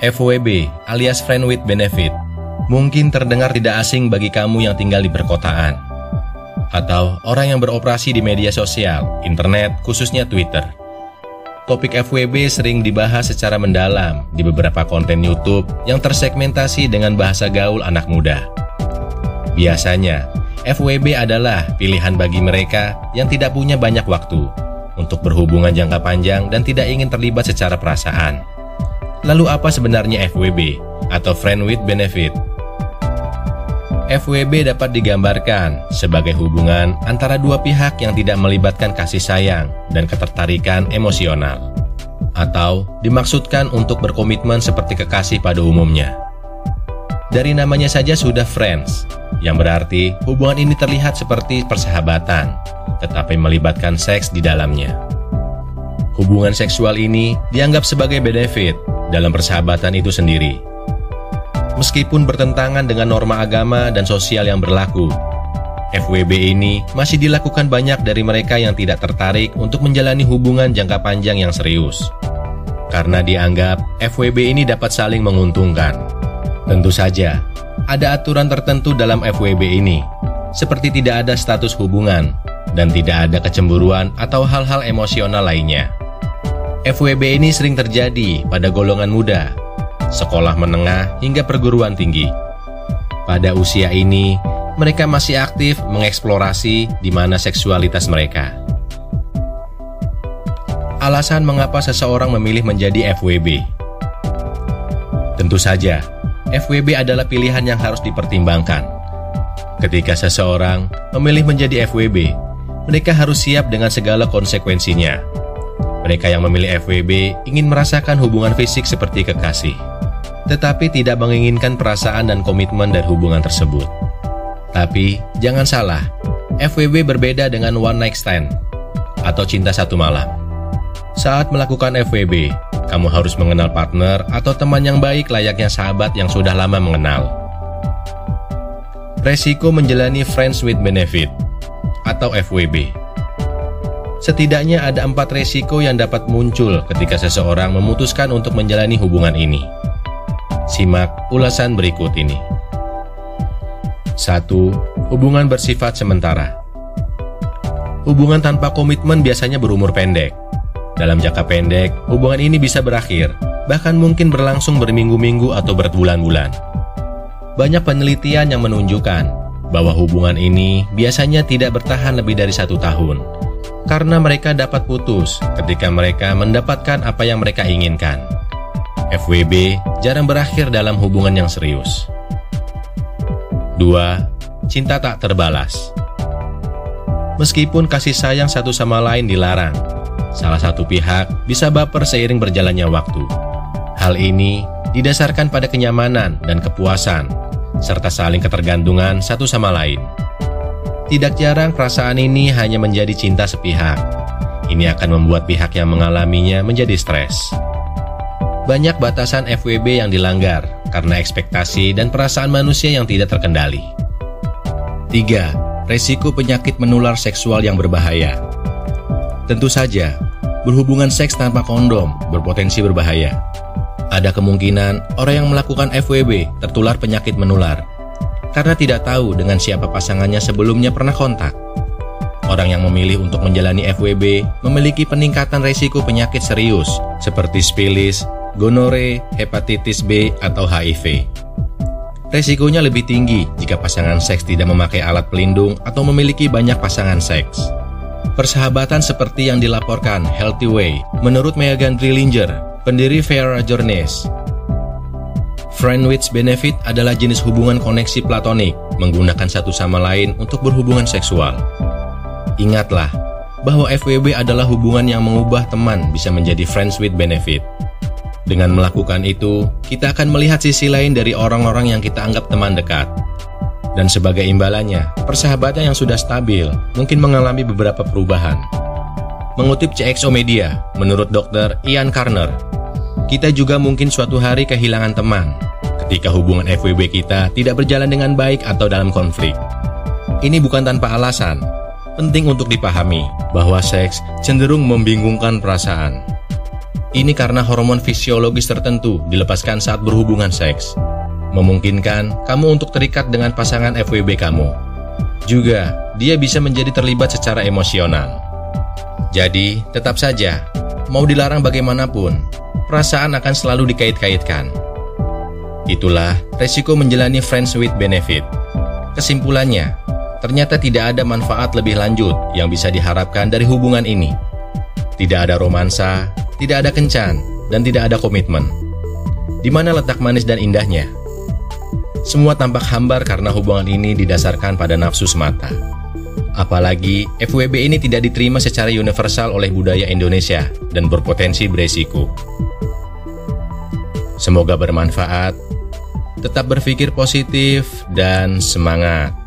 FWB alias Friend with Benefit mungkin terdengar tidak asing bagi kamu yang tinggal di perkotaan atau orang yang beroperasi di media sosial, internet, khususnya Twitter. Topik FWB sering dibahas secara mendalam di beberapa konten YouTube yang tersegmentasi dengan bahasa gaul anak muda. Biasanya, FWB adalah pilihan bagi mereka yang tidak punya banyak waktu untuk berhubungan jangka panjang dan tidak ingin terlibat secara perasaan. Lalu apa sebenarnya FWB atau Friend with Benefit? FWB dapat digambarkan sebagai hubungan antara dua pihak yang tidak melibatkan kasih sayang dan ketertarikan emosional, atau dimaksudkan untuk berkomitmen seperti kekasih pada umumnya. Dari namanya saja sudah friends, yang berarti hubungan ini terlihat seperti persahabatan, tetapi melibatkan seks di dalamnya. Hubungan seksual ini dianggap sebagai benefit dalam persahabatan itu sendiri. Meskipun bertentangan dengan norma agama dan sosial yang berlaku, FWB ini masih dilakukan banyak dari mereka yang tidak tertarik untuk menjalani hubungan jangka panjang yang serius. Karena dianggap FWB ini dapat saling menguntungkan. Tentu saja, ada aturan tertentu dalam FWB ini, seperti tidak ada status hubungan dan tidak ada kecemburuan atau hal-hal emosional lainnya. FWB ini sering terjadi pada golongan muda, sekolah menengah hingga perguruan tinggi. Pada usia ini, mereka masih aktif mengeksplorasi di mana seksualitas mereka. Alasan mengapa seseorang memilih menjadi FWB. Tentu saja, FWB adalah pilihan yang harus dipertimbangkan. Ketika seseorang memilih menjadi FWB, mereka harus siap dengan segala konsekuensinya. Mereka yang memilih FWB ingin merasakan hubungan fisik seperti kekasih, tetapi tidak menginginkan perasaan dan komitmen dari hubungan tersebut. Tapi, jangan salah, FWB berbeda dengan one night stand atau cinta satu malam. Saat melakukan FWB, kamu harus mengenal partner atau teman yang baik layaknya sahabat yang sudah lama mengenal. Resiko menjalani Friends with Benefit atau FWB. Setidaknya ada 4 resiko yang dapat muncul ketika seseorang memutuskan untuk menjalani hubungan ini. Simak ulasan berikut ini. 1. Hubungan bersifat sementara. Hubungan tanpa komitmen biasanya berumur pendek. Dalam jangka pendek, hubungan ini bisa berakhir, bahkan mungkin berlangsung berminggu-minggu atau berbulan-bulan. Banyak penelitian yang menunjukkan bahwa hubungan ini biasanya tidak bertahan lebih dari 1 tahun, karena mereka dapat putus ketika mereka mendapatkan apa yang mereka inginkan. FWB jarang berakhir dalam hubungan yang serius. 2. Cinta tak terbalas. Meskipun kasih sayang satu sama lain dilarang, salah satu pihak bisa baper seiring berjalannya waktu. Hal ini didasarkan pada kenyamanan dan kepuasan, serta saling ketergantungan satu sama lain. Tidak jarang perasaan ini hanya menjadi cinta sepihak. Ini akan membuat pihak yang mengalaminya menjadi stres. Banyak batasan FWB yang dilanggar karena ekspektasi dan perasaan manusia yang tidak terkendali. 3. Resiko penyakit menular seksual yang berbahaya. Tentu saja, berhubungan seks tanpa kondom berpotensi berbahaya. Ada kemungkinan orang yang melakukan FWB tertular penyakit menular karena tidak tahu dengan siapa pasangannya sebelumnya pernah kontak. Orang yang memilih untuk menjalani FWB memiliki peningkatan resiko penyakit serius seperti sifilis, gonore, hepatitis B, atau HIV. Resikonya lebih tinggi jika pasangan seks tidak memakai alat pelindung atau memiliki banyak pasangan seks. Persahabatan seperti yang dilaporkan Healthy Way menurut Megan Drillinger, pendiri Vera Journeys. Friend with Benefit adalah jenis hubungan koneksi platonik menggunakan satu sama lain untuk berhubungan seksual. Ingatlah bahwa FWB adalah hubungan yang mengubah teman bisa menjadi Friends with Benefit. Dengan melakukan itu, kita akan melihat sisi lain dari orang-orang yang kita anggap teman dekat. Dan sebagai imbalannya, persahabatan yang sudah stabil mungkin mengalami beberapa perubahan. Mengutip CXO Media, menurut Dr. Ian Karner, kita juga mungkin suatu hari kehilangan teman ketika hubungan FWB kita tidak berjalan dengan baik atau dalam konflik. Ini bukan tanpa alasan. Penting untuk dipahami bahwa seks cenderung membingungkan perasaan. Ini karena hormon fisiologis tertentu dilepaskan saat berhubungan seks, memungkinkan kamu untuk terikat dengan pasangan FWB kamu. Juga, dia bisa menjadi terlibat secara emosional. Jadi, tetap saja, mau dilarang bagaimanapun, perasaan akan selalu dikait-kaitkan. Itulah resiko menjalani friends with benefit. Kesimpulannya, ternyata tidak ada manfaat lebih lanjut yang bisa diharapkan dari hubungan ini. Tidak ada romansa, tidak ada kencan, dan tidak ada komitmen. Di mana letak manis dan indahnya? Semua tampak hambar karena hubungan ini didasarkan pada nafsu semata. Apalagi FWB ini tidak diterima secara universal oleh budaya Indonesia dan berpotensi beresiko. Semoga bermanfaat. Tetap berpikir positif dan semangat.